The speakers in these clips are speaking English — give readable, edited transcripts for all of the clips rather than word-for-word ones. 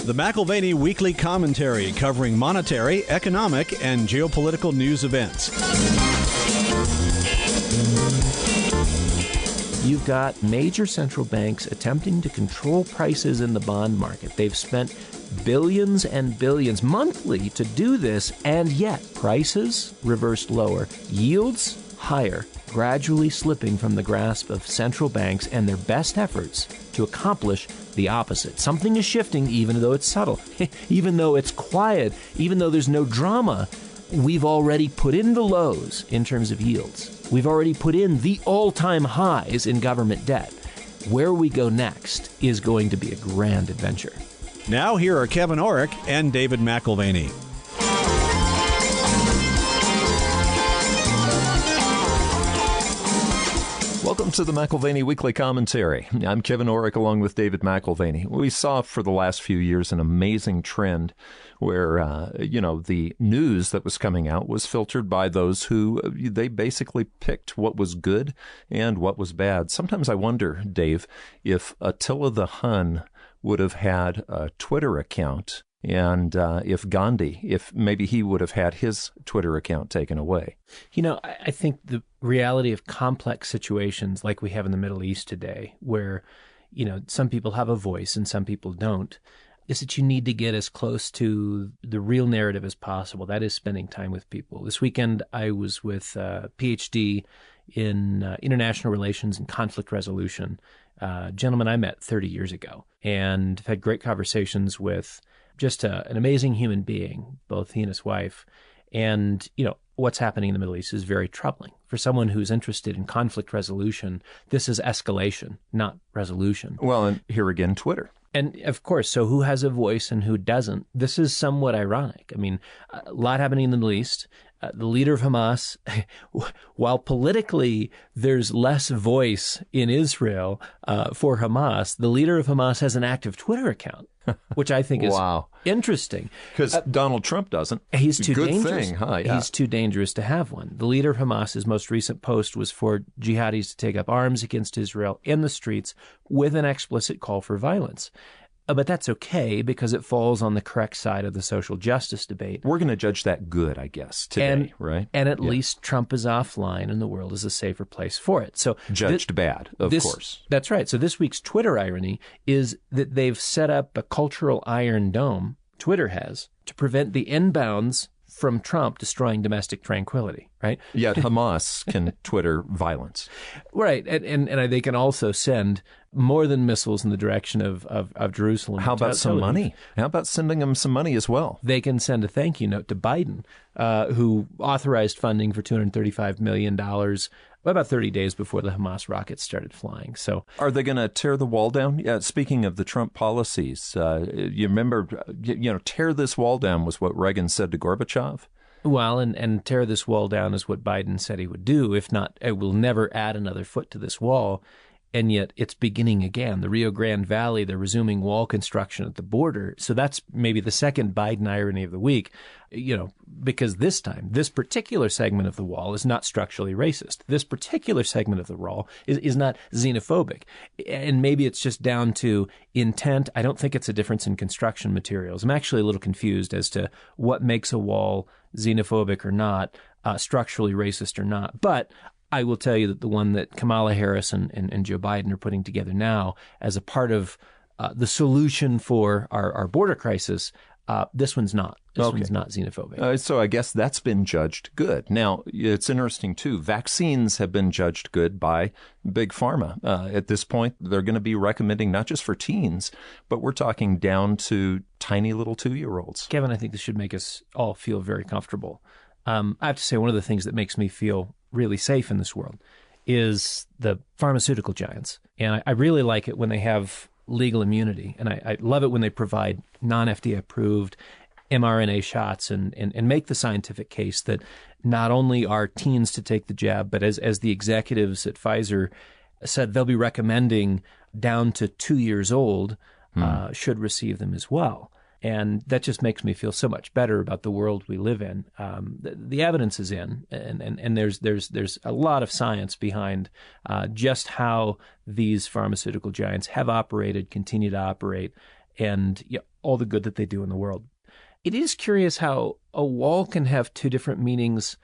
The McAlvany Weekly Commentary, covering monetary, economic, and geopolitical news events. You've got major central banks attempting to control prices in the bond market. They've spent billions and billions monthly to do this, and yet prices reversed lower, yields higher, gradually slipping from the grasp of central banks and their best efforts to accomplish the opposite. Something is shifting, even though it's subtle, even though it's quiet, even though there's no drama. We've already put in the lows in terms of yields. We've already put in the all-time highs in government debt. Where we go next is going to be a grand adventure. Now here are Kevin Orrick and David McAlvany. Welcome to the McAlvany Weekly Commentary. I'm Kevin Orrick along with David McAlvany. We saw for the last few years an amazing trend where, the news that was coming out was filtered by those who they basically picked what was good and what was bad. Sometimes I wonder, Dave, if Attila the Hun would have had a Twitter account, and if Gandhi, if maybe he would have had his Twitter account taken away. I think the reality of complex situations like we have in the Middle East today, where, some people have a voice and some people don't, is that you need to get as close to the real narrative as possible. That is spending time with people. This weekend, I was with a PhD in international relations and conflict resolution, a gentleman I met 30 years ago, and had great conversations with just an amazing human being, both he and his wife. And, what's happening in the Middle East is very troubling. For someone who's interested in conflict resolution, this is escalation, not resolution. Well, and here again, Twitter. And of course, so who has a voice and who doesn't? This is somewhat ironic. I mean, a lot happening in the Middle East. The leader of Hamas, while politically there's less voice in Israel for Hamas, the leader of Hamas has an active Twitter account, which I think is interesting. Because Donald Trump doesn't. He's too dangerous. Thing, huh? Yeah. He's too dangerous to have one. The leader of Hamas's most recent post was for jihadis to take up arms against Israel in the streets with an explicit call for violence. But that's okay because it falls on the correct side of the social justice debate. We're going to judge that good, I guess, today, right? And at least Trump is offline and the world is a safer place for it. So judged bad, of course. That's right. So this week's Twitter irony is that they've set up a cultural iron dome, Twitter has, to prevent the inbounds from Trump destroying domestic tranquility, right? Yet Hamas can Twitter violence. Right. And they can also send more than missiles in the direction of Jerusalem. How about some money? How about sending them some money as well? They can send a thank you note to Biden, who authorized funding for $235 million about 30 days before the Hamas rockets started flying. So, are they going to tear the wall down? Yeah, speaking of the Trump policies, you remember, tear this wall down was what Reagan said to Gorbachev. Well, and tear this wall down is what Biden said he would do. If not, I will never add another foot to this wall. And yet it's beginning again. The Rio Grande Valley, they're resuming wall construction at the border. So that's maybe the second Biden irony of the week, because this time, this particular segment of the wall is not structurally racist. This particular segment of the wall is not xenophobic. And maybe it's just down to intent. I don't think it's a difference in construction materials. I'm actually a little confused as to what makes a wall xenophobic or not, structurally racist or not. But I will tell you that the one that Kamala Harris and Joe Biden are putting together now as a part of the solution for our border crisis, this one's not. This one's not xenophobic. So I guess that's been judged good. Now, it's interesting, too. Vaccines have been judged good by Big Pharma. At this point, they're going to be recommending not just for teens, but we're talking down to tiny little 2-year-olds. Kevin, I think this should make us all feel very comfortable. I have to say, one of the things that makes me feel really safe in this world is the pharmaceutical giants. And I really like it when they have legal immunity. And I love it when they provide non-FDA approved mRNA shots and make the scientific case that not only are teens to take the jab, but as the executives at Pfizer said, they'll be recommending down to 2 years old should receive them as well. And that just makes me feel so much better about the world we live in. The evidence is in, and there's a lot of science behind just how these pharmaceutical giants have operated, continue to operate. And all the good that they do in the world. It is curious how a wall can have two different meanings,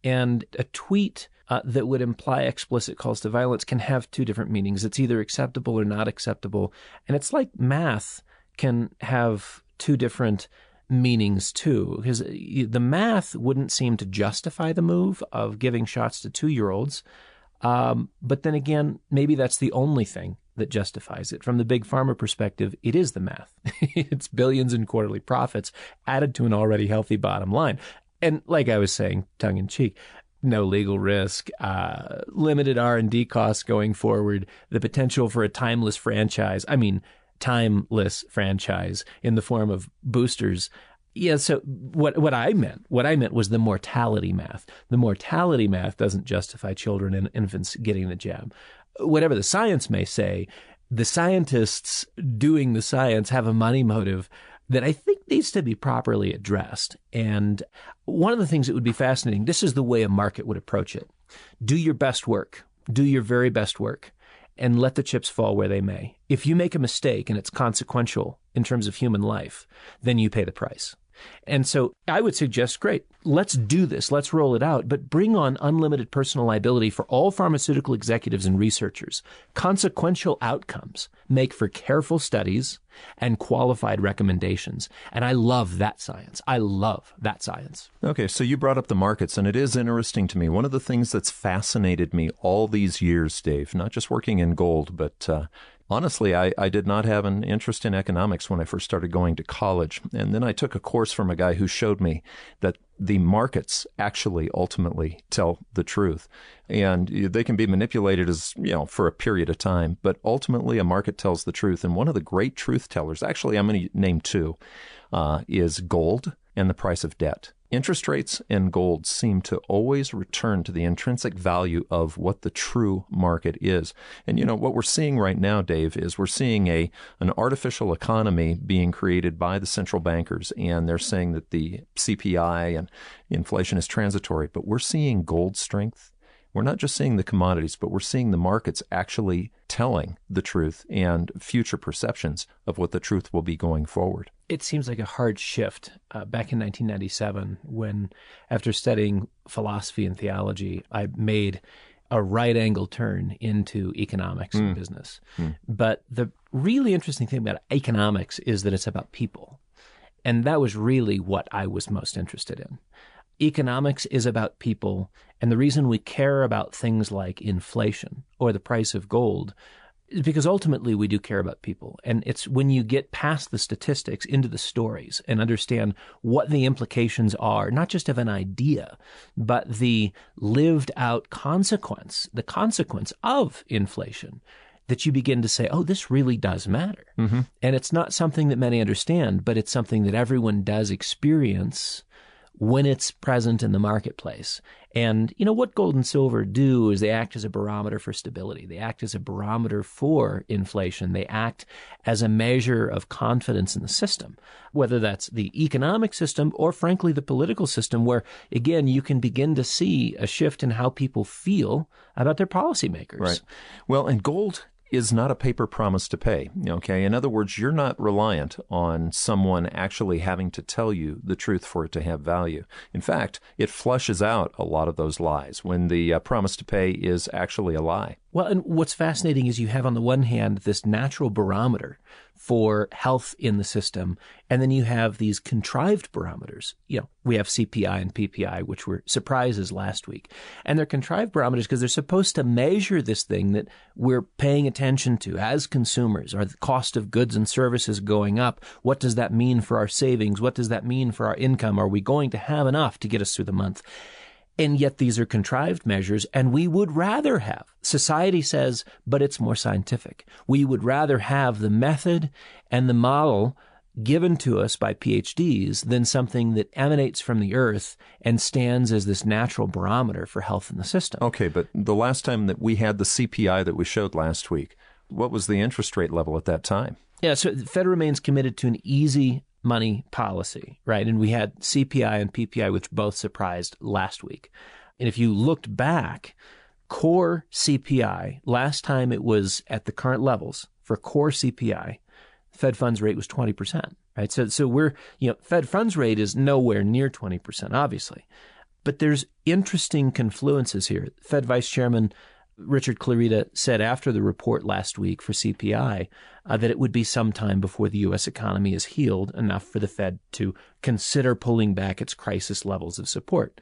and a tweet that would imply explicit calls to violence can have two different meanings. It's either acceptable or not acceptable. And it's like math can have two different meanings too, because the math wouldn't seem to justify the move of giving shots to 2-year-olds. But then again, maybe that's the only thing that justifies it. From the big pharma perspective, it is the math. It's billions in quarterly profits added to an already healthy bottom line. And like I was saying, tongue in cheek, no legal risk, limited R&D costs going forward, the potential for a timeless franchise in the form of boosters. Yeah, so what I meant was the mortality math. The mortality math doesn't justify children and infants getting the jab. Whatever the science may say, the scientists doing the science have a money motive that I think needs to be properly addressed. And one of the things that would be fascinating, this is the way a market would approach it. Do your best work. Do your very best work. And let the chips fall where they may. If you make a mistake and it's consequential in terms of human life, then you pay the price. And so I would suggest, great, let's do this. Let's roll it out, but bring on unlimited personal liability for all pharmaceutical executives and researchers. Consequential outcomes make for careful studies and qualified recommendations. And I love that science. I love that science. Okay, so you brought up the markets, and it is interesting to me. One of the things that's fascinated me all these years, Dave, not just working in gold, but honestly, I did not have an interest in economics when I first started going to college. And then I took a course from a guy who showed me that the markets actually ultimately tell the truth. And they can be manipulated for a period of time. But ultimately, a market tells the truth. And one of the great truth tellers, actually, I'm going to name two, is gold and the price of debt. Interest rates and gold seem to always return to the intrinsic value of what the true market is. And, what we're seeing right now, Dave, is we're seeing an artificial economy being created by the central bankers, and they're saying that the CPI and inflation is transitory. But we're seeing gold strength. We're not just seeing the commodities, but we're seeing the markets actually telling the truth and future perceptions of what the truth will be going forward. It seems like a hard shift. Back in 1997, when after studying philosophy and theology, I made a right-angle turn into economics and business. But the really interesting thing about economics is that it's about people. And that was really what I was most interested in. Economics is about people, and the reason we care about things like inflation or the price of gold is because ultimately we do care about people. And it's when you get past the statistics into the stories and understand what the implications are, not just of an idea, but the lived out consequence, the consequence of inflation, that you begin to say, oh, this really does matter. And it's not something that many understand, but it's something that everyone does experience when it's present in the marketplace. And, what gold and silver do is they act as a barometer for stability. They act as a barometer for inflation. They act as a measure of confidence in the system, whether that's the economic system or, frankly, the political system, where, again, you can begin to see a shift in how people feel about their policymakers. Right. Well, and gold is not a paper promise to pay, okay? In other words, you're not reliant on someone actually having to tell you the truth for it to have value. In fact, it flushes out a lot of those lies when the promise to pay is actually a lie. Well, and what's fascinating is you have on the one hand this natural barometer for health in the system, and then you have these contrived barometers. We have CPI and PPI, which were surprises last week. And they're contrived barometers because they're supposed to measure this thing that we're paying attention to as consumers. Are the cost of goods and services going up? What does that mean for our savings? What does that mean for our income? Are we going to have enough to get us through the month? And yet these are contrived measures, and we would rather have, society says, but it's more scientific. We would rather have the method and the model given to us by PhDs than something that emanates from the earth and stands as this natural barometer for health in the system. Okay, but the last time that we had the CPI that we showed last week, what was the interest rate level at that time? Yeah, so the Fed remains committed to an easy money policy, right? And we had CPI and PPI, which both surprised last week. And if you looked back, core CPI, last time it was at the current levels for core CPI, Fed funds rate was 20%, right? So we're, Fed funds rate is nowhere near 20%, obviously. But there's interesting confluences here. Fed Vice Chairman Richard Clarida said after the report last week for CPI that it would be some time before the U.S. economy is healed enough for the Fed to consider pulling back its crisis levels of support.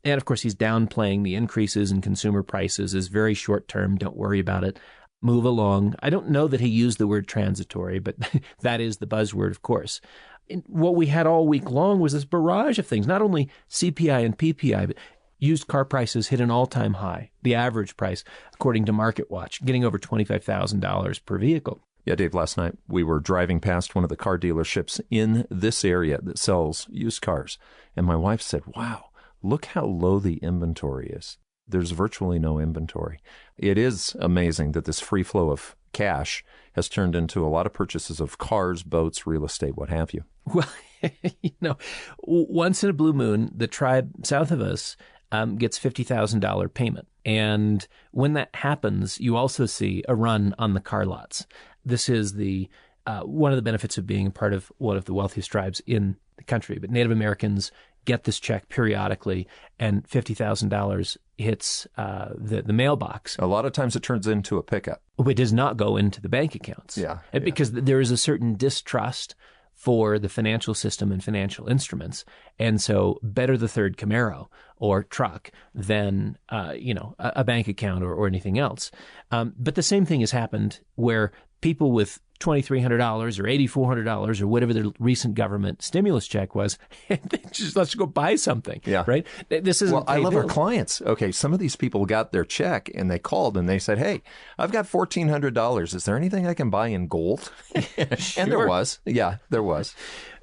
And of course, he's downplaying the increases in consumer prices as very short term. Don't worry about it. Move along. I don't know that he used the word transitory, but that is the buzzword, of course. And what we had all week long was this barrage of things, not only CPI and PPI, but used car prices hit an all-time high. The average price, according to MarketWatch, getting over $25,000 per vehicle. Yeah, Dave, last night we were driving past one of the car dealerships in this area that sells used cars. And my wife said, wow, look how low the inventory is. There's virtually no inventory. It is amazing that this free flow of cash has turned into a lot of purchases of cars, boats, real estate, what have you. Well, once in a blue moon, the tribe south of us gets $50,000 payment. And when that happens, you also see a run on the car lots. This is one of the benefits of being a part of one of the wealthiest tribes in the country. But Native Americans get this check periodically, and $50,000 hits the mailbox. A lot of times it turns into a pickup. It does not go into the bank accounts. Because there is a certain distrust for the financial system and financial instruments. And so better the third Camaro or truck than, a bank account or anything else. But the same thing has happened where people with $2,300 or $8,400 or whatever the recent government stimulus check was, just let's go buy something. Yeah. Right. This isn't. Well, I love our clients. Okay. Some of these people got their check and they called and they said, hey, I've got $1,400. Is there anything I can buy in gold? Sure. And there was. Yeah, there was.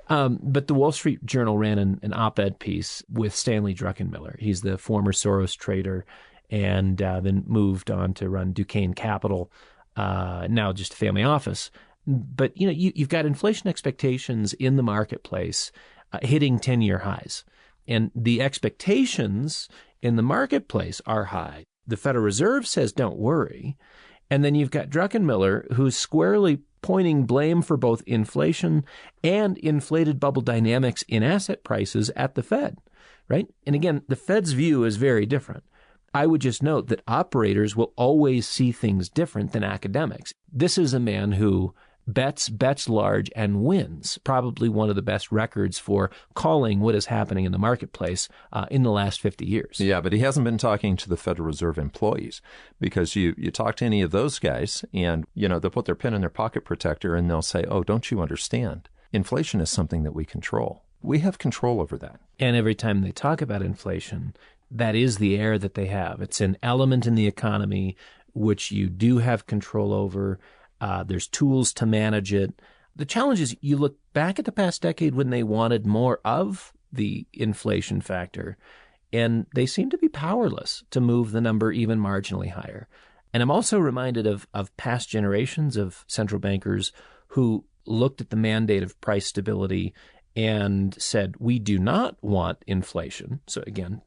But the Wall Street Journal ran an op-ed piece with Stanley Druckenmiller. He's the former Soros trader and then moved on to run Duquesne Capital, now just a family office. But, you've got inflation expectations in the marketplace hitting 10-year highs. And the expectations in the marketplace are high. The Federal Reserve says, don't worry. And then you've got Druckenmiller, who's squarely pointing blame for both inflation and inflated bubble dynamics in asset prices at the Fed, right? And again, the Fed's view is very different. I would just note that operators will always see things different than academics. This is a man who bets large and wins, probably one of the best records for calling what is happening in the marketplace in the last 50 years. Yeah, but he hasn't been talking to the Federal Reserve employees, because you talk to any of those guys and, they'll put their pen in their pocket protector and they'll say, oh, don't you understand? Inflation is something that we control. We have control over that. And every time they talk about inflation, that is the air that they have. It's an element in the economy which you do have control over. There's tools to manage it. The challenge is you look back at the past decade when they wanted more of the inflation factor, and they seem to be powerless to move the number even marginally higher. And I'm also reminded of past generations of central bankers who looked at the mandate of price stability and said, we do not want inflation. So again,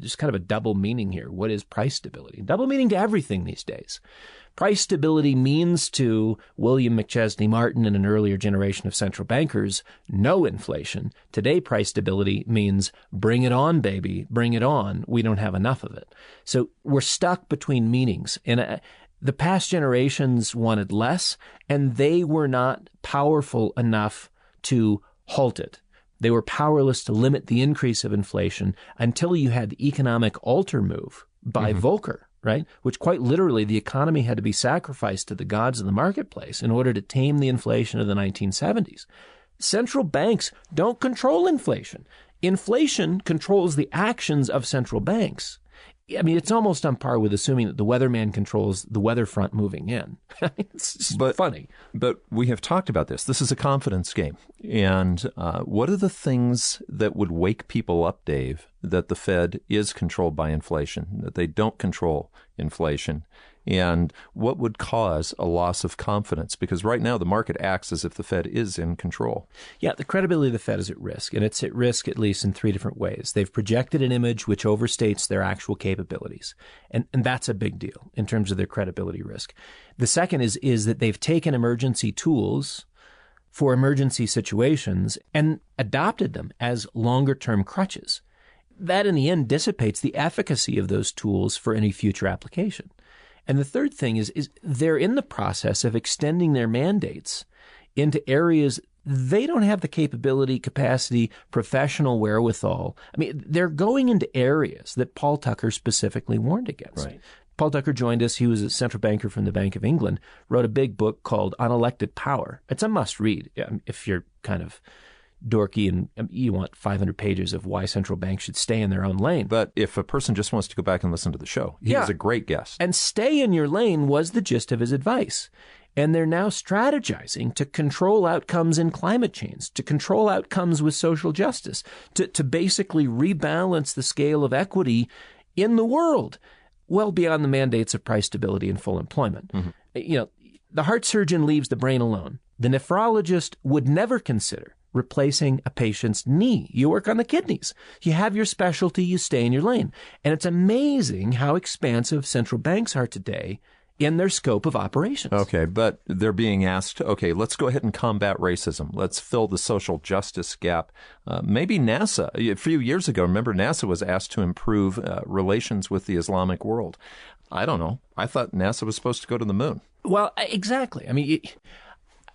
just kind of a double meaning here. What is price stability? Double meaning to everything these days. Price stability means to William McChesney Martin and an earlier generation of central bankers, no inflation. Today, price stability means bring it on, baby, bring it on. We don't have enough of it. So we're stuck between meanings. And the past generations wanted less, and they were not powerful enough to halt it. They were powerless to limit the increase of inflation until you had the economic altar move by Volcker, right? Which quite literally the economy had to be sacrificed to the gods of the marketplace in order to tame the inflation of the 1970s. Central banks don't control inflation. Inflation controls the actions of central banks. I mean, it's almost on par with assuming that the weatherman controls the weather front moving in. It's just funny. But we have talked about this. This is a confidence game. And what are the things that would wake people up, Dave, that the Fed is controlled by inflation, that they don't control inflation? And what would cause a loss of confidence? Because right now the market acts as if the Fed is in control. Yeah, the credibility of the Fed is at risk, and it's at risk at least in three different ways. They've projected an image which overstates their actual capabilities, and that's a big deal in terms of their credibility risk. The second is that they've taken emergency tools for emergency situations and adopted them as longer-term crutches. That, in the end, dissipates the efficacy of those tools for any future application. And the third thing is they're in the process of extending their mandates into areas they don't have the capability, capacity, professional wherewithal. I mean, they're going into areas that Paul Tucker specifically warned against. Right. Paul Tucker joined us. He was a central banker from the Bank of England, wrote a big book called Unelected Power. It's a must-read if you're kind of dorky and you want 500 pages of why central banks should stay in their own lane. But if a person just wants to go back and listen to the show, he was a great guest. And stay in your lane was the gist of his advice. And they're now strategizing to control outcomes in climate change, to control outcomes with social justice, to basically rebalance the scale of equity in the world, well beyond the mandates of price stability and full employment. Mm-hmm. You know, the heart surgeon leaves the brain alone. The nephrologist would never consider replacing a patient's knee. You work on the kidneys. You have your specialty, you stay in your lane. And it's amazing how expansive central banks are today in their scope of operations. Okay, but they're being asked, okay, let's go ahead and combat racism. Let's fill the social justice gap. Maybe NASA, a few years ago, remember NASA was asked to improve relations with the Islamic world. I don't know. I thought NASA was supposed to go to the moon. Well, exactly. I mean,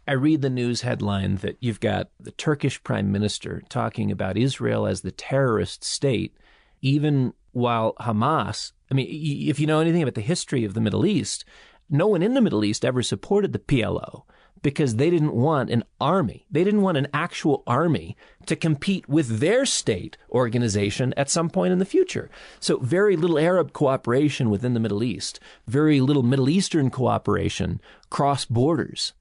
I read the news headline that you've got the Turkish prime minister talking about Israel as the terrorist state, even while Hamas, I mean, if you know anything about the history of the Middle East, no one in the Middle East ever supported the PLO because they didn't want an army. They didn't want an actual army to compete with their state organization at some point in the future. So very little Arab cooperation within the Middle East, very little Middle Eastern cooperation cross borders.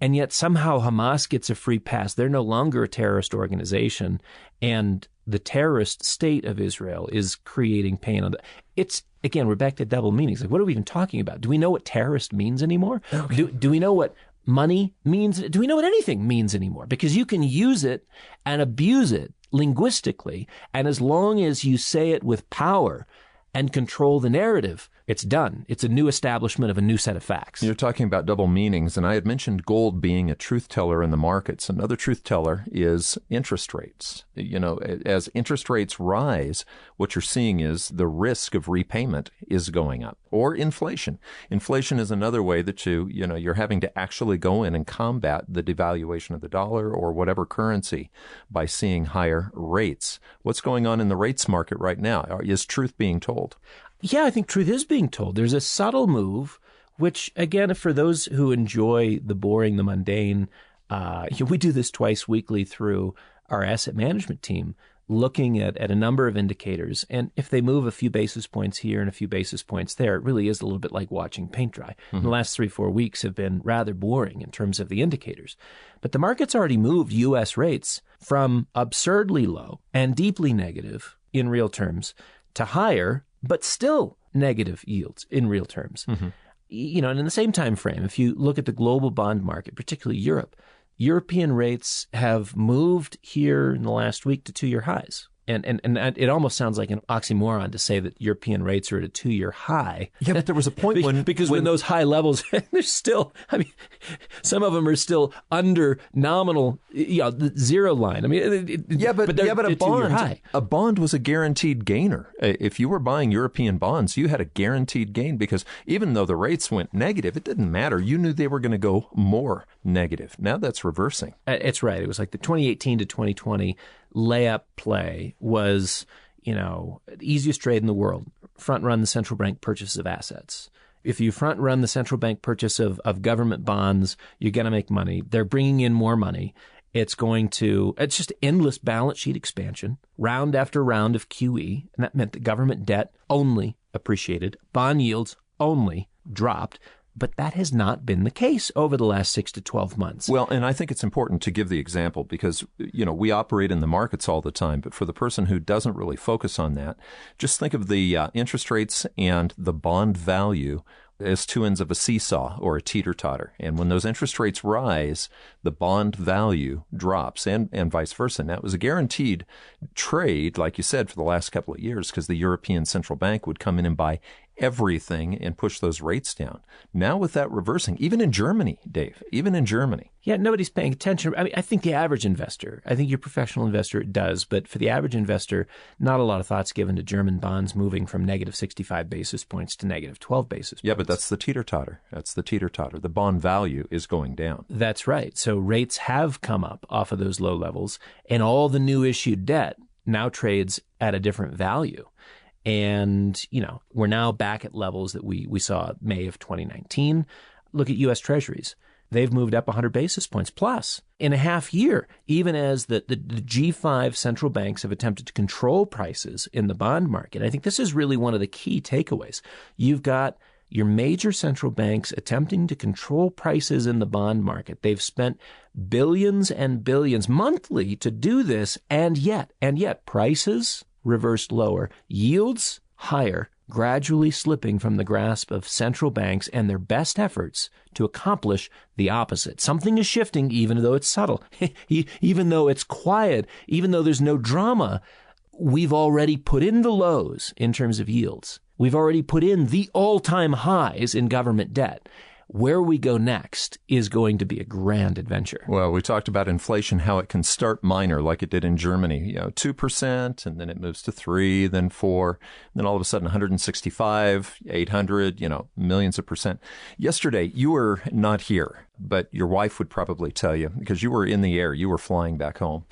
And yet somehow Hamas gets a free pass. They're no longer a terrorist organization. And the terrorist state of Israel is creating pain on it's, again, we're back to double meanings. Like, what are we even talking about? Do we know what terrorist means anymore? Okay. Do we know what money means? Do we know what anything means anymore? Because you can use it and abuse it linguistically. And as long as you say it with power and control the narrative, it's done. It's a new establishment of a new set of facts. You're talking about double meanings, and I had mentioned gold being a truth teller in the markets. Another truth teller is interest rates. You know, as interest rates rise, what you're seeing is the risk of repayment is going up, or inflation. Inflation is another way that you're having to actually go in and combat the devaluation of the dollar or whatever currency by seeing higher rates. What's going on in the rates market right now? Is truth being told? Yeah, I think truth is being told. There's a subtle move, which, again, for those who enjoy the boring, the mundane, we do this twice weekly through our asset management team, looking at a number of indicators. And if they move a few basis points here and a few basis points there, it really is a little bit like watching paint dry. Mm-hmm. The last 3-4 weeks have been rather boring in terms of the indicators. But the market's already moved U.S. rates from absurdly low and deeply negative in real terms to higher, but still negative yields in real terms. Mm-hmm. You know, and in the same time frame, if you look at the global bond market, particularly Europe, European rates have moved here in the last week to 2-year highs. And it almost sounds like an oxymoron to say that European rates are at a 2-year high. Yeah, but there was a point when those high levels, they're still, I mean, some of them are still under nominal, the zero line. I mean, but a bond was a guaranteed gainer. If you were buying European bonds, you had a guaranteed gain because even though the rates went negative, it didn't matter. You knew they were going to go more negative. Now that's reversing. It's right. It was like the 2018 to 2020 layup play was, the easiest trade in the world. Front run the central bank purchase of assets. If you front run the central bank purchase of government bonds, you're going to make money. They're bringing in more money. It's just endless balance sheet expansion, round after round of QE. And that meant that government debt only appreciated, bond yields only dropped. But that has not been the case over the last 6 to 12 months. Well, and I think it's important to give the example because, we operate in the markets all the time. But for the person who doesn't really focus on that, just think of the interest rates and the bond value as two ends of a seesaw or a teeter-totter. And when those interest rates rise, the bond value drops and vice versa. And that was a guaranteed trade, like you said, for the last couple of years because the European Central Bank would come in and buy everything and push those rates down. Now with that reversing, even in Germany, Dave, even in Germany. Yeah, nobody's paying attention. I mean, I think the average investor, I think your professional investor does, but for the average investor, not a lot of thought's given to German bonds moving from negative 65 basis points to negative 12 basis points. Yeah, but that's the teeter-totter. That's the teeter-totter. The bond value is going down. That's right. So rates have come up off of those low levels, and all the new issued debt now trades at a different value. And, we're now back at levels that we saw May of 2019. Look at U.S. Treasuries. They've moved up 100 basis points plus in a half year, even as the G5 central banks have attempted to control prices in the bond market. I think this is really one of the key takeaways. You've got your major central banks attempting to control prices in the bond market. They've spent billions and billions monthly to do this, and yet prices reversed lower, yields higher, gradually slipping from the grasp of central banks and their best efforts to accomplish the opposite. Something is shifting, even though it's subtle, even though it's quiet, even though there's no drama. We've already put in the lows in terms of yields. We've already put in the all-time highs in government debt. Where we go next is going to be a grand adventure. Well, we talked about inflation, how it can start minor like it did in Germany, 2%, and then it moves to 3, then 4, then all of a sudden 165, 800, millions of percent. Yesterday, you were not here, but your wife would probably tell you because you were in the air. You were flying back home.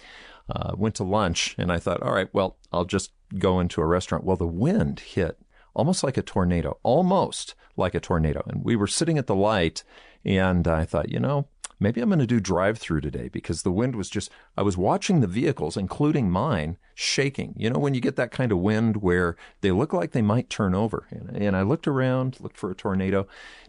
Went to lunch, and I thought, all right, well, I'll just go into a restaurant. Well, the wind hit almost like a tornado, almost like a tornado. And we were sitting at the light, and I thought, maybe I'm going to do drive-through today because the wind was I was watching the vehicles, including mine, shaking. When you get that kind of wind where they look like they might turn over. And I looked around, looked for a tornado,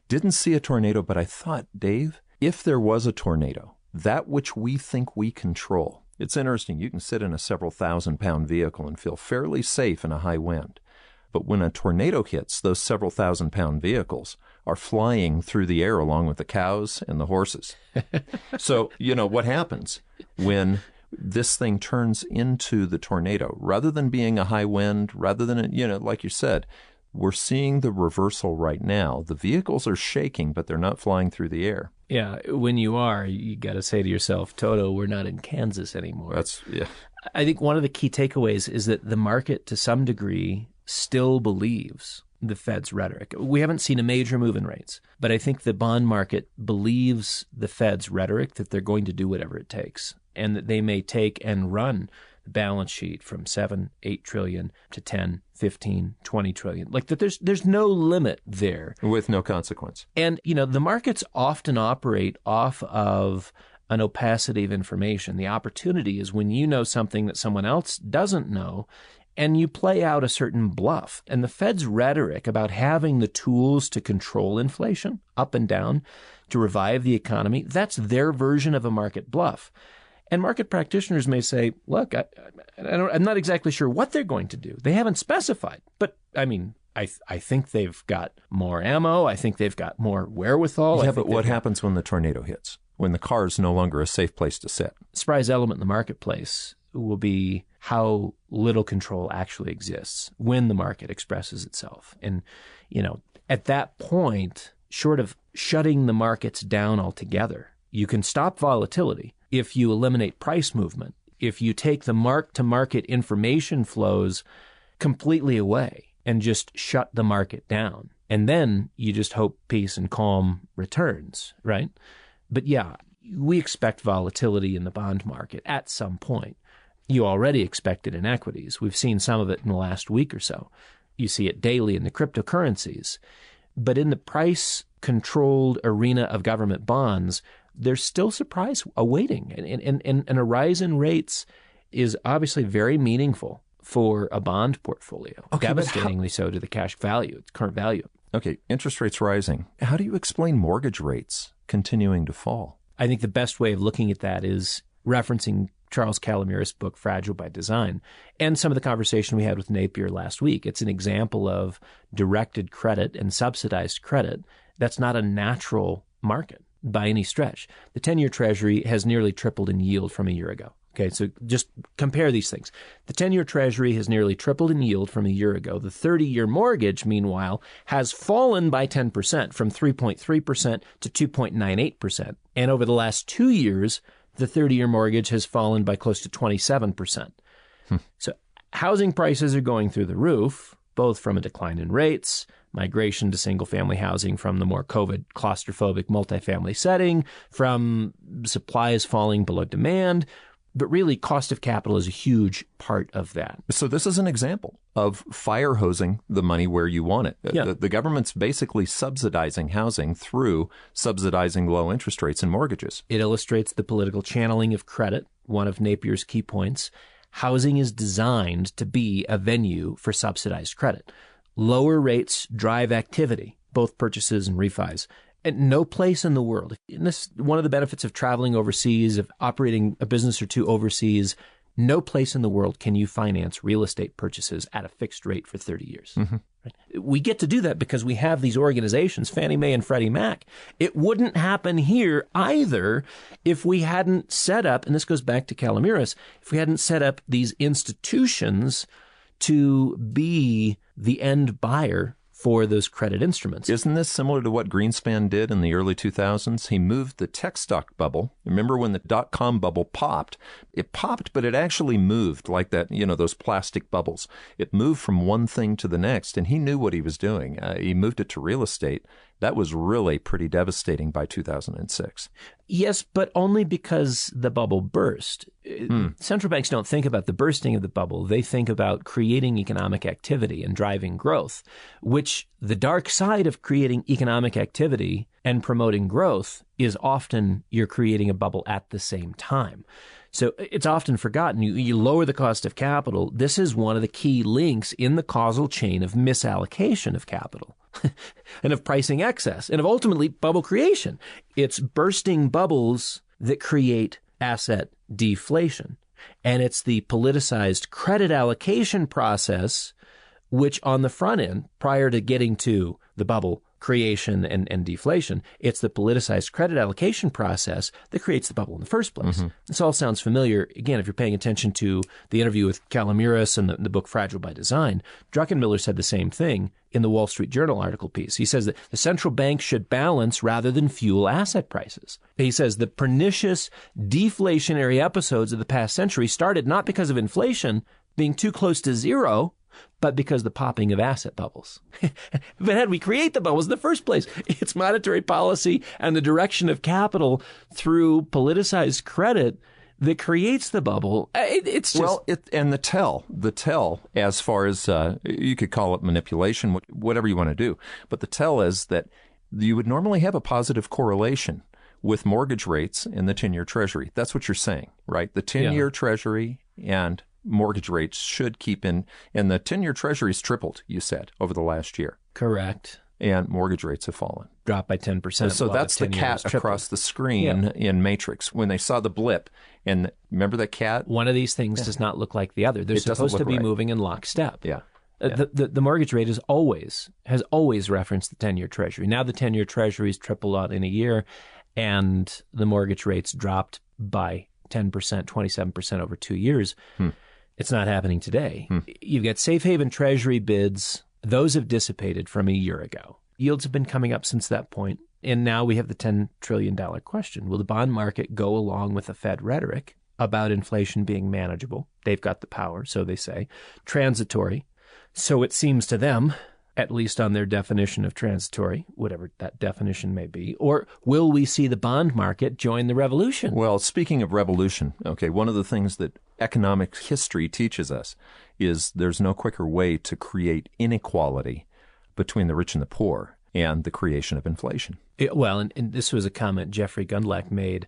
didn't see a tornado, but I thought, Dave, if there was a tornado, that which we think we control, it's interesting. You can sit in a several thousand-pound vehicle and feel fairly safe in a high wind. But when a tornado hits, those several thousand-pound vehicles are flying through the air along with the cows and the horses. So, what happens when this thing turns into the tornado? Rather than being a high wind, rather than, like you said, we're seeing the reversal right now. The vehicles are shaking, but they're not flying through the air. Yeah, when you got to say to yourself, Toto, we're not in Kansas anymore. I think one of the key takeaways is that the market, to some degree, still believes the Fed's rhetoric. We haven't seen a major move in rates, but I think the bond market believes the Fed's rhetoric that they're going to do whatever it takes and that they may take and run the balance sheet from 7-8 trillion to 10, 15, 20 trillion. Like that there's no limit there. With no consequence. And, the markets often operate off of an opacity of information. The opportunity is when you know something that someone else doesn't know, and you play out a certain bluff. And the Fed's rhetoric about having the tools to control inflation up and down, to revive the economy, that's their version of a market bluff. And market practitioners may say, look, I'm not exactly sure what they're going to do. They haven't specified. But, I think they've got more ammo. I think they've got more wherewithal. Yeah, but what happens when the tornado hits? When the car is no longer a safe place to sit? Surprise element in the marketplace will be how little control actually exists when the market expresses itself. And, at that point, short of shutting the markets down altogether, you can stop volatility if you eliminate price movement, if you take the mark-to-market information flows completely away and just shut the market down. And then you just hope peace and calm returns, right? But yeah, we expect volatility in the bond market at some point. You already expect it in equities. We've seen some of it in the last week or so. You see it daily in the cryptocurrencies. But in the price-controlled arena of government bonds, there's still surprise awaiting. And a rise in rates is obviously very meaningful for a bond portfolio, devastatingly so to the cash value, its current value. Okay, interest rates rising. How do you explain mortgage rates continuing to fall? I think the best way of looking at that is referencing Charles Calamir's book, Fragile by Design, and some of the conversation we had with Napier last week. It's an example of directed credit and subsidized credit. That's not a natural market. by any stretch. The 10-year Treasury has nearly tripled in yield from a year ago. Okay, so just compare these things. The 10-year Treasury has nearly tripled in yield from a year ago. The 30-year mortgage, meanwhile, has fallen by 10% from 3.3% to 2.98%. And over the last 2 years, the 30-year mortgage has fallen by close to 27%. So housing prices are going through the roof, both from a decline in rates, migration to single-family housing from the more COVID claustrophobic multifamily setting, from supplies falling below demand. But really, cost of capital is a huge part of that. So this is an example of fire hosing the money where you want it. Yeah. The government's basically subsidizing housing through subsidizing low interest rates and mortgages. It illustrates the political channeling of credit, one of Napier's key points. Housing is designed to be a venue for subsidized credit. Lower rates drive activity, both purchases and refis. And no place in the world, and this is one of the benefits of traveling overseas, of operating a business or two overseas, no place in the world can you finance real estate purchases at a fixed rate for 30 years. Mm-hmm. Right? We get to do that because we have these organizations, Fannie Mae and Freddie Mac. It wouldn't happen here either if we hadn't set up, and this goes back to Calamiris, if we hadn't set up these institutions to be the end buyer for those credit instruments. Isn't this similar to what Greenspan did in the early 2000s? He moved the tech stock bubble. Remember when the dot-com bubble popped? It popped, but it actually moved like that, those plastic bubbles. It moved from one thing to the next, and he knew what he was doing. He moved it to real estate. That was really pretty devastating by 2006. Yes, but only because the bubble burst. Central banks don't think about the bursting of the bubble. They think about creating economic activity and driving growth, which the dark side of creating economic activity and promoting growth is often you're creating a bubble at the same time. So it's often forgotten. You lower the cost of capital. This is one of the key links in the causal chain of misallocation of capital and of pricing excess and of ultimately bubble creation. It's bursting bubbles that create asset deflation. And it's the politicized credit allocation process, which on the front end, prior to getting to the bubble creation and deflation, it's the politicized credit allocation process that creates the bubble in the first place. Mm-hmm. This all sounds familiar. Again, if you're paying attention to the interview with Calamiris and the book Fragile by Design, Druckenmiller said the same thing in the Wall Street Journal article piece. He says that the central bank should balance rather than fuel asset prices. He says the pernicious deflationary episodes of the past century started not because of inflation being too close to zero, but because the popping of asset bubbles. But how do we create the bubbles in the first place? It's monetary policy and the direction of capital through politicized credit that creates the bubble. It's just... Well, and the tell, as far as you could call it manipulation, whatever you want to do. But the tell is that you would normally have a positive correlation with mortgage rates and the 10-year Treasury. That's what you're saying, right? The 10-year Treasury and mortgage rates should keep in, and the 10-year Treasury's tripled, you said, over the last year. Correct. And mortgage rates have fallen. Dropped by 10%. So that's the cat across the screen in Matrix. When they saw the blip, and remember that cat? One of these things does not look like the other. They're supposed to be moving in lockstep. Yeah. The mortgage rate has always referenced the 10-year Treasury. Now the 10-year Treasury's tripled out in a year, and the mortgage rates dropped by 10%, 27% over 2 years. It's not happening today. You've got safe haven Treasury bids. Those have dissipated from a year ago. Yields have been coming up since that point. And now we have the $10 trillion question. Will the bond market go along with the Fed rhetoric about inflation being manageable? They've got the power, so they say. Transitory. So it seems to them, at least on their definition of transitory, whatever that definition may be. Or will we see the bond market join the revolution? Well, speaking of revolution, one of the things that economic history teaches us is there's no quicker way to create inequality between the rich and the poor and the creation of inflation. And this was a comment Jeffrey Gundlach made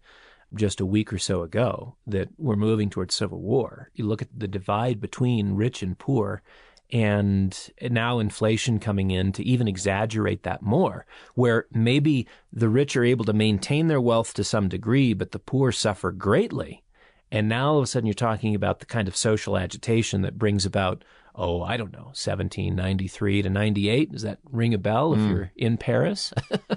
just a week or so ago, that we're moving towards civil war. You look at the divide between rich and poor, and now inflation coming in to even exaggerate that more, where maybe the rich are able to maintain their wealth to some degree, but the poor suffer greatly. And now all of a sudden you're talking about the kind of social agitation that brings about I don't know, 1793 to 98. Does that ring a bell if you're in Paris?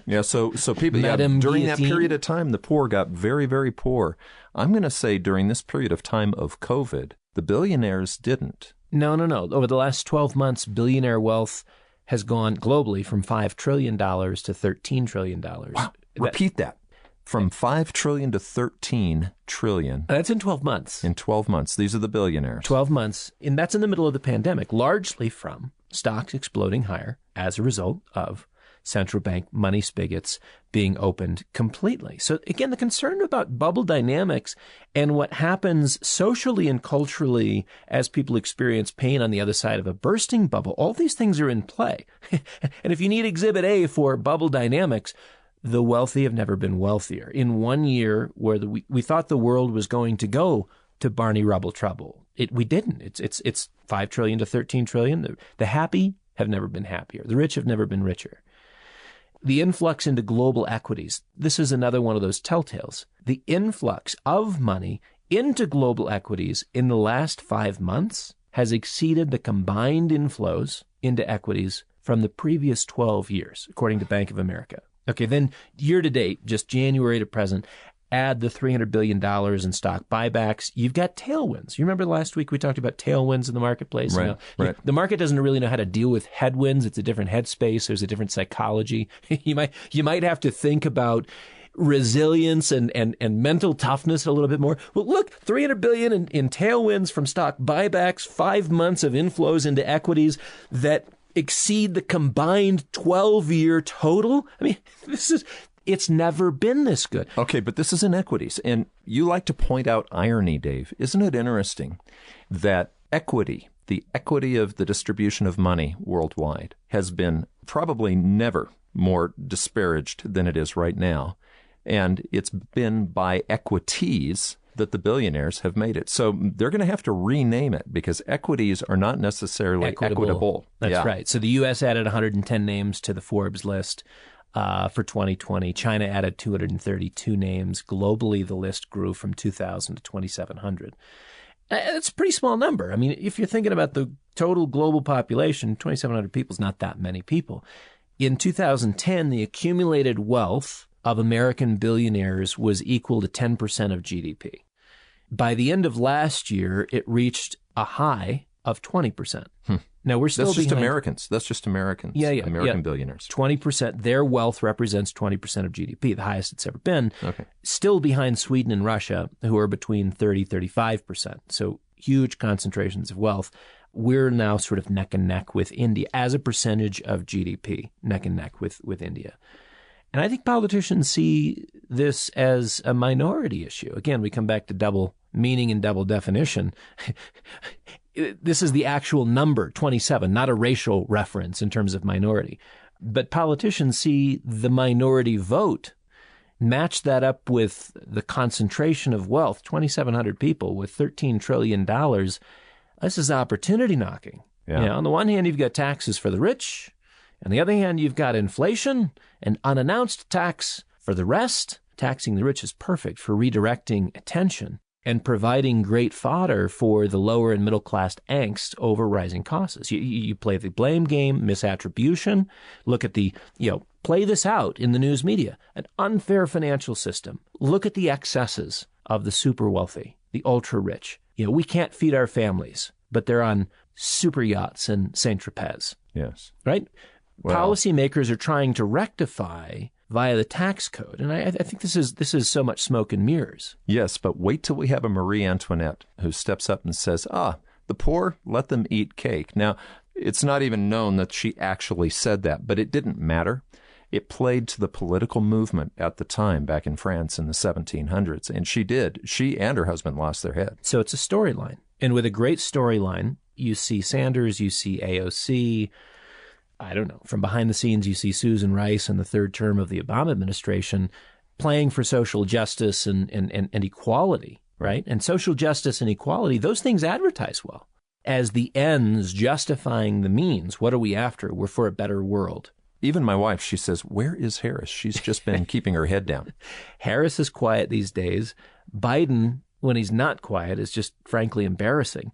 Yeah, so people, Madame during Guillotine. that period of time, the poor got very, very poor. I'm going to say during this period of time of COVID, the billionaires didn't. No. Over the last 12 months, billionaire wealth has gone globally from $5 trillion to $13 trillion. Wow. Repeat that. From $5 trillion to $13 trillion. That's in 12 months. In 12 months. These are the billionaires. 12 months. And that's in the middle of the pandemic, largely from stocks exploding higher as a result of central bank money spigots being opened completely. So again, the concern about bubble dynamics and what happens socially and culturally as people experience pain on the other side of a bursting bubble, all these things are in play. And if you need Exhibit A for bubble dynamics, the wealthy have never been wealthier. In 1 year where we thought the world was going to go to Barney Rubble trouble, we didn't. It's $5 trillion to $13 trillion. The happy have never been happier. The rich have never been richer. The influx into global equities. This is another one of those telltales. The influx of money into global equities in the last 5 months has exceeded the combined inflows into equities from the previous 12 years, according to Bank of America. Okay, then year to date, just January to present, add the $300 billion in stock buybacks. You've got tailwinds. You remember last week we talked about tailwinds in the marketplace? Right, right. The market doesn't really know how to deal with headwinds. It's a different headspace. There's a different psychology. You might have to think about resilience and mental toughness a little bit more. Well, look, $300 billion in tailwinds from stock buybacks, 5 months of inflows into equities that exceed the combined 12-year total. I mean, it's never been this good. Okay, but this is in equities. And you like to point out irony, Dave. Isn't it interesting that equity, the equity of the distribution of money worldwide, has been probably never more disparaged than it is right now. And it's been by equities that the billionaires have made it. So they're going to have to rename it because equities are not necessarily equitable. That's right. So the U.S. added 110 names to the Forbes list for 2020. China added 232 names. Globally, the list grew from 2,000 to 2,700. That's a pretty small number. I mean, if you're thinking about the total global population, 2,700 people is not that many people. In 2010, the accumulated wealth of American billionaires was equal to 10% of GDP. By the end of last year, it reached a high of 20%. Now, we're still That's just behind. Americans. That's just Americans. American billionaires. 20%. Their wealth represents 20% of GDP, the highest it's ever been. Okay. Still behind Sweden and Russia, who are between 35%. So huge concentrations of wealth. We're now sort of neck and neck with India as a percentage of GDP, neck and neck with India. And I think politicians see this as a minority issue. Again, we come back to double meaning and double definition. This is the actual number, 27, not a racial reference in terms of minority. But politicians see the minority vote, match that up with the concentration of wealth, 2,700 people with $13 trillion. This is opportunity knocking. Yeah. You know, on the one hand, you've got taxes for the rich. On the other hand, you've got inflation and unannounced tax for the rest. Taxing the rich is perfect for redirecting attention and providing great fodder for the lower and middle class angst over rising costs. You play the blame game, misattribution. Look at play this out in the news media. An unfair financial system. Look at the excesses of the super wealthy, the ultra rich. We can't feed our families, but they're on super yachts in Saint-Tropez. Yes. Right? Well, policymakers are trying to rectify via the tax code. And I think this is so much smoke and mirrors. Yes, but wait till we have a Marie Antoinette who steps up and says, the poor, let them eat cake. Now, it's not even known that she actually said that, but it didn't matter. It played to the political movement at the time back in France in the 1700s. And she did. She and her husband lost their head. So it's a storyline. And with a great storyline, you see Sanders, you see AOC. I don't know, from behind the scenes, you see Susan Rice in the third term of the Obama administration playing for social justice and equality, right? And social justice and equality, those things advertise well. As the ends justifying the means, what are we after? We're for a better world. Even my wife, she says, where is Harris? She's just been keeping her head down. Harris is quiet these days. Biden, when he's not quiet, is just frankly embarrassing.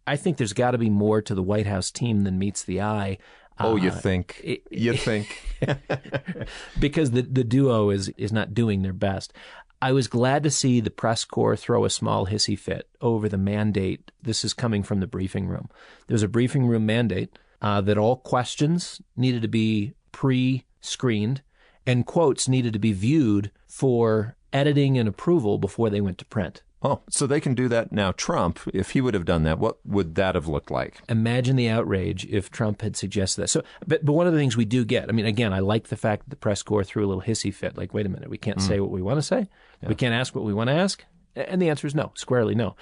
I think there's got to be more to the White House team than meets the eye. Oh, you think? You think? Because the duo is not doing their best. I was glad to see the press corps throw a small hissy fit over the mandate. This is coming from the briefing room. There's a briefing room mandate that all questions needed to be pre-screened and quotes needed to be viewed for editing and approval before they went to print. Oh, so they can do that now. Trump, if he would have done that, what would that have looked like? Imagine the outrage if Trump had suggested that. So, but one of the things we do get, I mean, again, I like the fact that the press corps threw a little hissy fit, like, wait a minute, we can't say what we want to say? Yeah. We can't ask what we want to ask? And the answer is no, squarely no.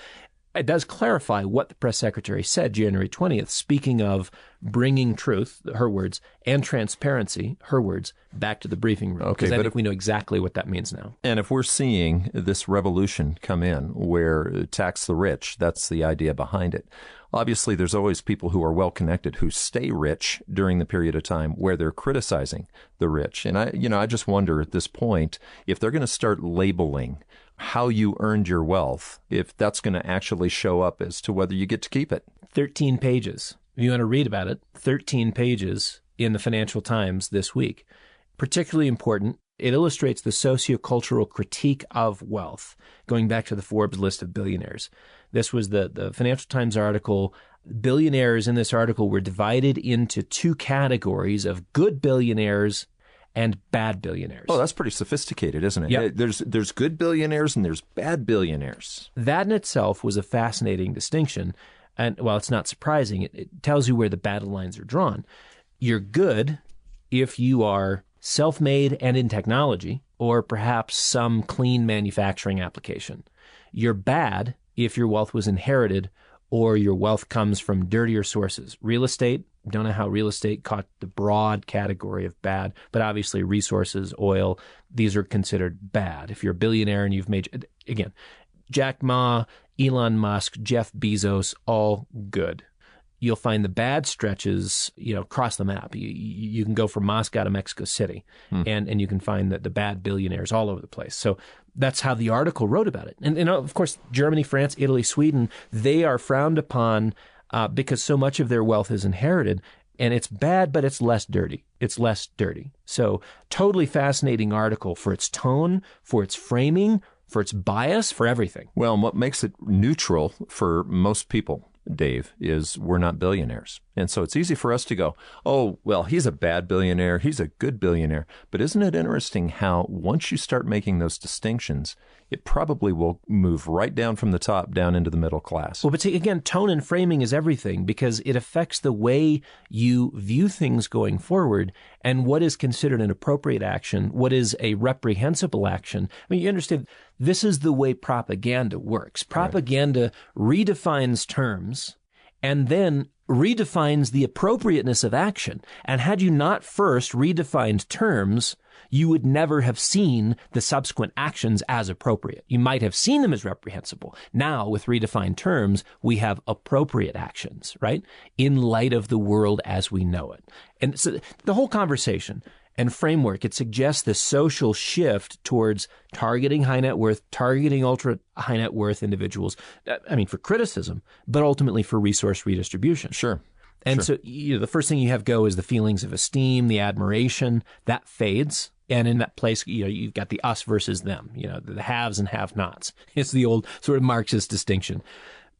It does clarify what the press secretary said January 20th, speaking of bringing truth, her words, and transparency, her words, back to the briefing room. Okay, because I think we know exactly what that means now. And if we're seeing this revolution come in where tax the rich, that's the idea behind it. Obviously, there's always people who are well-connected who stay rich during the period of time where they're criticizing the rich. And I just wonder at this point if they're going to start labeling how you earned your wealth, if that's going to actually show up as to whether you get to keep it. 13 pages. If you want to read about it, 13 pages in the Financial Times this week. Particularly important, it illustrates the sociocultural critique of wealth, going back to the Forbes list of billionaires. This was the Financial Times article. Billionaires in this article were divided into two categories of good billionaires and bad billionaires. Oh, that's pretty sophisticated, isn't it? Yep. There's good billionaires and there's bad billionaires. That in itself was a fascinating distinction. And while it's not surprising, it tells you where the battle lines are drawn. You're good if you are self-made and in technology, or perhaps some clean manufacturing application. You're bad if your wealth was inherited or your wealth comes from dirtier sources. Real estate, don't know how real estate caught the broad category of bad, but obviously resources, oil, these are considered bad. If you're a billionaire and you've made, again, Jack Ma, Elon Musk, Jeff Bezos, all good. You'll find the bad stretches, across the map. You can go from Moscow to Mexico City, and you can find the bad billionaires all over the place. So that's how the article wrote about it. And of course, Germany, France, Italy, Sweden, they are frowned upon because so much of their wealth is inherited. And it's bad, but it's less dirty. It's less dirty. So totally fascinating article for its tone, for its framing, for its bias, for everything. Well, what makes it neutral for most people, Dave, is we're not billionaires. And so it's easy for us to go, oh, well, he's a bad billionaire, he's a good billionaire. But isn't it interesting how once you start making those distinctions, it probably will move right down from the top down into the middle class? Well, but see, again, tone and framing is everything because it affects the way you view things going forward and what is considered an appropriate action, what is a reprehensible action. I mean, you understand, this is the way propaganda works. Propaganda redefines terms and then redefines the appropriateness of action. And had you not first redefined terms, you would never have seen the subsequent actions as appropriate. You might have seen them as reprehensible. Now, with redefined terms, we have appropriate actions, right? In light of the world as we know it. And so the whole conversation and framework, it suggests this social shift towards targeting high net worth, targeting ultra high net worth individuals. I mean, for criticism, but ultimately for resource redistribution. Sure. And so the first thing you have go is the feelings of esteem, the admiration, that fades. And in that place, you've got the us versus them, the haves and have-nots. It's the old sort of Marxist distinction.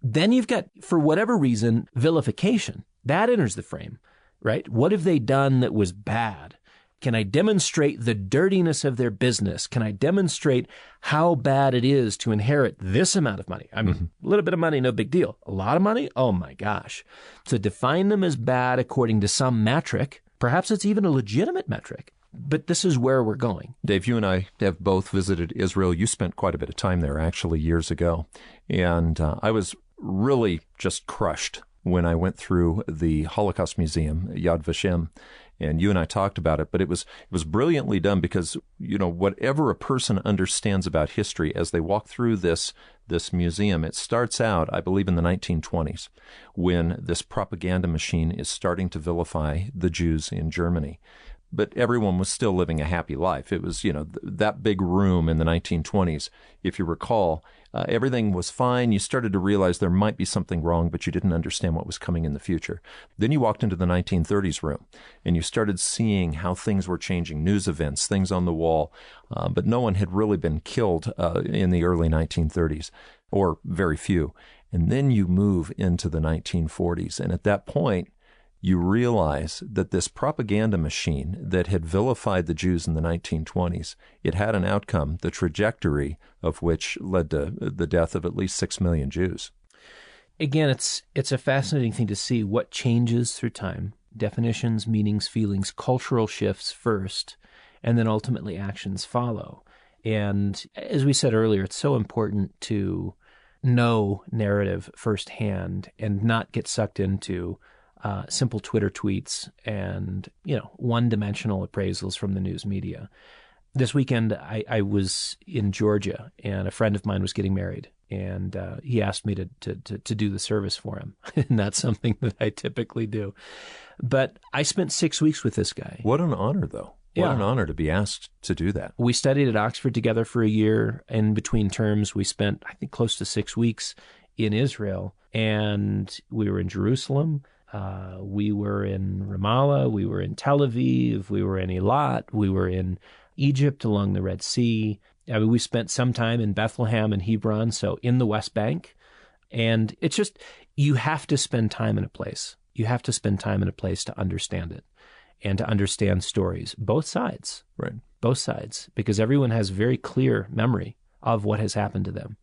Then you've got, for whatever reason, vilification. That enters the frame, right? What have they done that was bad? Can I demonstrate the dirtiness of their business? Can I demonstrate how bad it is to inherit this amount of money? I mean, a little bit of money, no big deal. A lot of money? Oh my gosh. So define them as bad according to some metric. Perhaps it's even a legitimate metric. But this is where we're going. Dave, you and I have both visited Israel. You spent quite a bit of time there, actually, years ago. And I was really just crushed when I went through the Holocaust Museum, Yad Vashem, and you and I talked about it, but it was brilliantly done because, whatever a person understands about history as they walk through this museum, it starts out, I believe, in the 1920s when this propaganda machine is starting to vilify the Jews in Germany. but everyone was still living a happy life. It was, that big room in the 1920s, if you recall, everything was fine. You started to realize there might be something wrong, but you didn't understand what was coming in the future. Then you walked into the 1930s room, and you started seeing how things were changing, news events, things on the wall, but no one had really been killed in the early 1930s, or very few. And then you move into the 1940s, and at that point, you realize that this propaganda machine that had vilified the Jews in the 1920s, it had an outcome, the trajectory of which led to the death of at least 6 million Jews. Again, it's a fascinating thing to see what changes through time. Definitions, meanings, feelings, cultural shifts first, and then ultimately actions follow. And as we said earlier, it's so important to know narrative firsthand and not get sucked into simple Twitter tweets and, one-dimensional appraisals from the news media. This weekend, I was in Georgia, and a friend of mine was getting married, and he asked me to do the service for him. And that's something that I typically do. But I spent 6 weeks with this guy. What an honor, though. What an honor to be asked to do that. We studied at Oxford together for a year. In between terms, we spent, I think, close to 6 weeks in Israel, and we were in Jerusalem. We were in Ramallah, we were in Tel Aviv, we were in Eilat, we were in Egypt along the Red Sea. We spent some time in Bethlehem and Hebron, so in the West Bank. And it's just, you have to spend time in a place. You have to spend time in a place to understand it and to understand stories, both sides. Right. Both sides, because everyone has very clear memory of what has happened to them.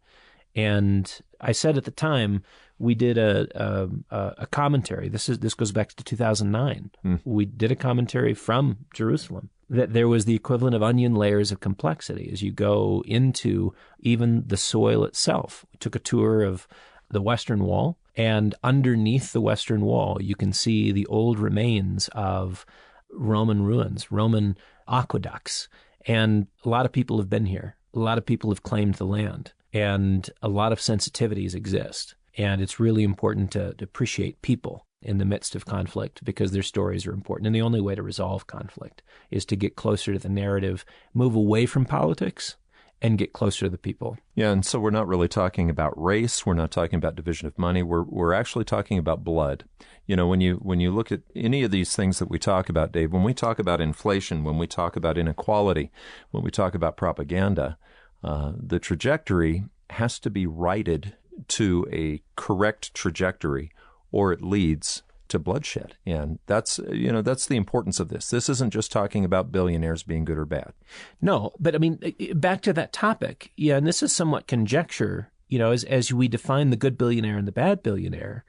And I said at the time, we did a commentary. This goes back to 2009. We did a commentary from Jerusalem that there was the equivalent of onion layers of complexity as you go into even the soil itself. We took a tour of the Western Wall, and underneath the Western Wall, you can see the old remains of Roman ruins, Roman aqueducts. And a lot of people have been here. A lot of people have claimed the land. And a lot of sensitivities exist. And it's really important to appreciate people in the midst of conflict because their stories are important. And the only way to resolve conflict is to get closer to the narrative, move away from politics, and get closer to the people. Yeah, and so we're not really talking about race. We're not talking about division of money. We're actually talking about blood. When you look at any of these things that we talk about, Dave, when we talk about inflation, when we talk about inequality, when we talk about propaganda, the trajectory has to be righted to a correct trajectory, or it leads to bloodshed. And that's the importance of this. This isn't just talking about billionaires being good or bad. No, but I mean, back to that topic. Yeah, and this is somewhat conjecture, as we define the good billionaire and the bad billionaire,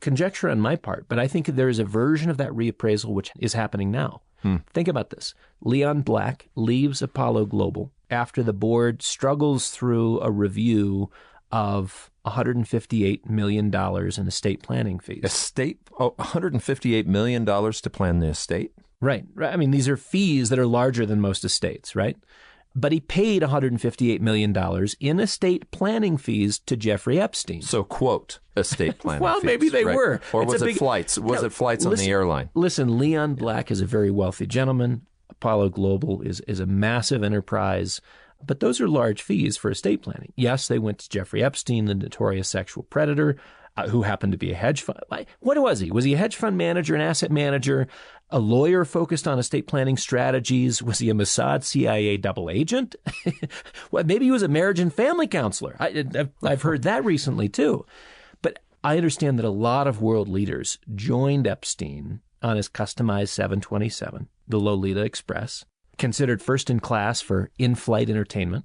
conjecture on my part. But I think there is a version of that reappraisal which is happening now. Think about this. Leon Black leaves Apollo Global after the board struggles through a review of $158 million in estate planning fees. $158 million to plan the estate? Right. I mean, these are fees that are larger than most estates, right? But he paid $158 million in estate planning fees to Jeffrey Epstein. So, quote, estate planning well, fees. Maybe they right? were. Or was it flights? Was it flights on the airline? Listen, Leon Black is a very wealthy gentleman. Apollo Global is a massive enterprise. But those are large fees for estate planning. Yes, they went to Jeffrey Epstein, the notorious sexual predator, who happened to be a hedge fund. What was he? Was he a hedge fund manager, an asset manager, a lawyer focused on estate planning strategies? Was he a Mossad CIA double agent? Well, maybe he was a marriage and family counselor. I've heard that recently too. But I understand that a lot of world leaders joined Epstein on his customized 727, the Lolita Express, considered first in class for in-flight entertainment.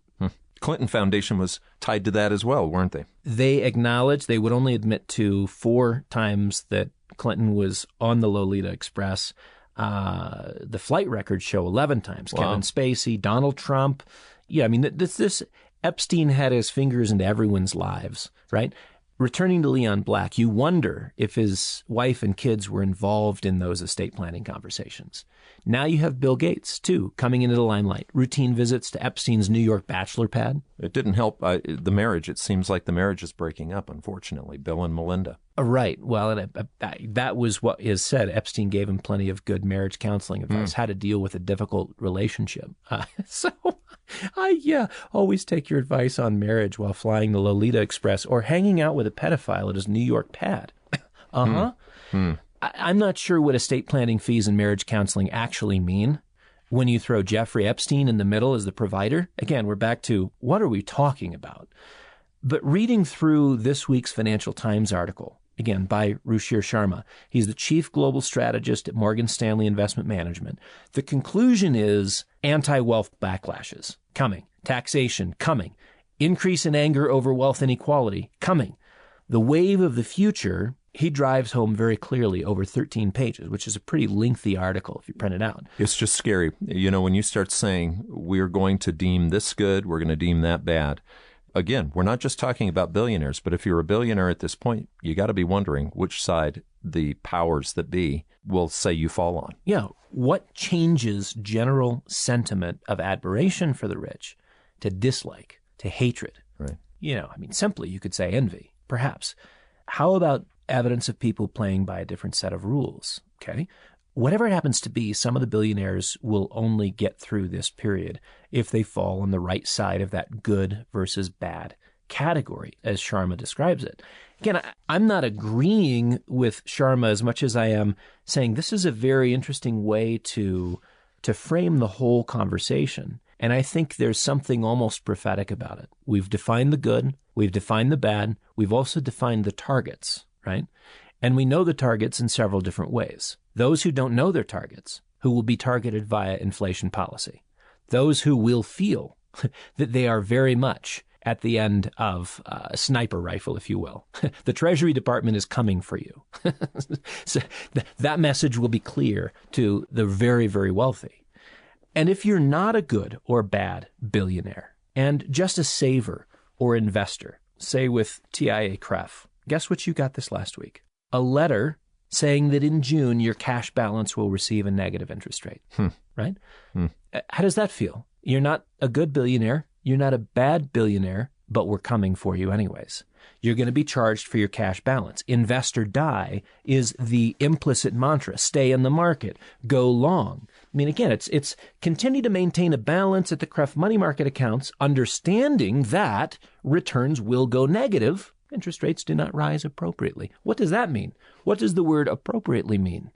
Clinton Foundation was tied to that as well, weren't they? They acknowledged they would only admit to 4 times that Clinton was on the Lolita Express. The flight records show 11 times. Wow. Kevin Spacey, Donald Trump. Yeah, I mean, this Epstein had his fingers into everyone's lives, right? returning to Leon Black, you wonder if his wife and kids were involved in those estate planning conversations. Now you have Bill Gates, too, coming into the limelight. Routine visits to Epstein's New York bachelor pad. It didn't help the marriage. It seems like the marriage is breaking up, unfortunately, Bill and Melinda. Right. Well, that was what is said. Epstein gave him plenty of good marriage counseling advice, how to deal with a difficult relationship. So I always take your advice on marriage while flying the Lolita Express or hanging out with a pedophile at his New York pad. I'm not sure what estate planning fees and marriage counseling actually mean when you throw Jeffrey Epstein in the middle as the provider. Again, we're back to what are we talking about? But reading through this week's Financial Times article, again, by Ruchir Sharma, he's the chief global strategist at Morgan Stanley Investment Management. The conclusion is anti-wealth backlashes coming, taxation coming, increase in anger over wealth inequality coming. The wave of the future, he drives home very clearly over 13 pages, which is a pretty lengthy article if you print it out. It's just scary. You know, when you start saying we're going to deem this good, we're going to deem that bad. Again, we're not just talking about billionaires, but if you're a billionaire at this point, you got to be wondering which side the powers that be will say you fall on. Yeah. What changes general sentiment of admiration for the rich to dislike, to hatred? Right. You know, I mean, simply you could say envy, perhaps. How about evidence of people playing by a different set of rules? Okay. Whatever it happens to be, some of the billionaires will only get through this period if they fall on the right side of that good versus bad category, as Sharma describes it. Again, I'm not agreeing with Sharma as much as I am saying this is a very interesting way to frame the whole conversation. And I think there's something almost prophetic about it. We've defined the good. We've defined the bad. We've also defined the targets, right? And we know the targets in several different ways. Those who don't know their targets, who will be targeted via inflation policy. Those who will feel that they are very much at the end of a sniper rifle, if you will. The Treasury Department is coming for you. So that message will be clear to the very, very wealthy. And if you're not a good or bad billionaire and just a saver or investor, say with TIAA-CREF, guess what you got this last week? A letter saying that in June your cash balance will receive a negative interest rate, right? How does that feel? You're not a good billionaire. You're not a bad billionaire, but we're coming for you anyways. You're going to be charged for your cash balance. Invest or die is the implicit mantra. Stay in the market. Go long. I mean, again, it's continue to maintain a balance at the CREF money market accounts, understanding that returns will go negative. Interest rates do not rise appropriately. What does that mean? What does the word appropriately mean?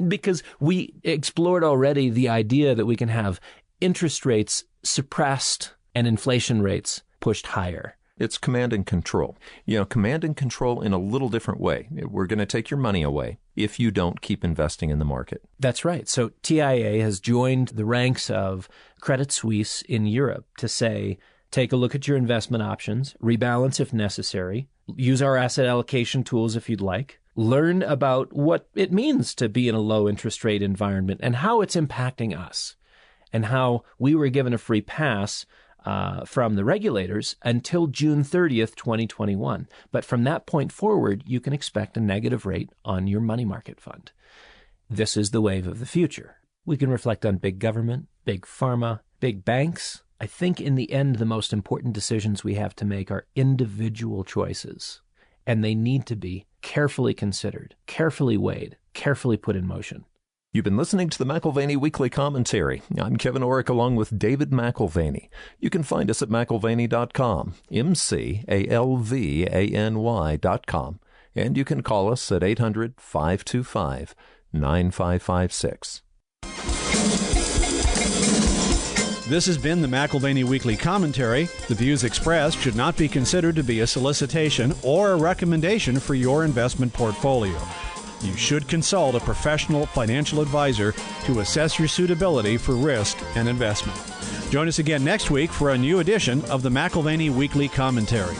Because we explored already the idea that we can have interest rates suppressed and inflation rates pushed higher. It's command and control. You know, command and control in a little different way. We're going to take your money away if you don't keep investing in the market. That's right. So TIAA has joined the ranks of Credit Suisse in Europe to say, take a look at your investment options, rebalance if necessary, use our asset allocation tools if you'd like, learn about what it means to be in a low interest rate environment and how it's impacting us, and how we were given a free pass from the regulators until June 30th, 2021. But from that point forward, you can expect a negative rate on your money market fund. This is the wave of the future. We can reflect on big government, big pharma, big banks. I think in the end, the most important decisions we have to make are individual choices, and they need to be carefully considered, carefully weighed, carefully put in motion. You've been listening to the McAlvany Weekly Commentary. I'm Kevin Orrick along with David McAlvany. You can find us at McAlvany.com, McAlvany.com, and you can call us at 800-525-9556. This has been the McAlvany Weekly Commentary. The views expressed should not be considered to be a solicitation or a recommendation for your investment portfolio. You should consult a professional financial advisor to assess your suitability for risk and investment. Join us again next week for a new edition of the McAlvany Weekly Commentary.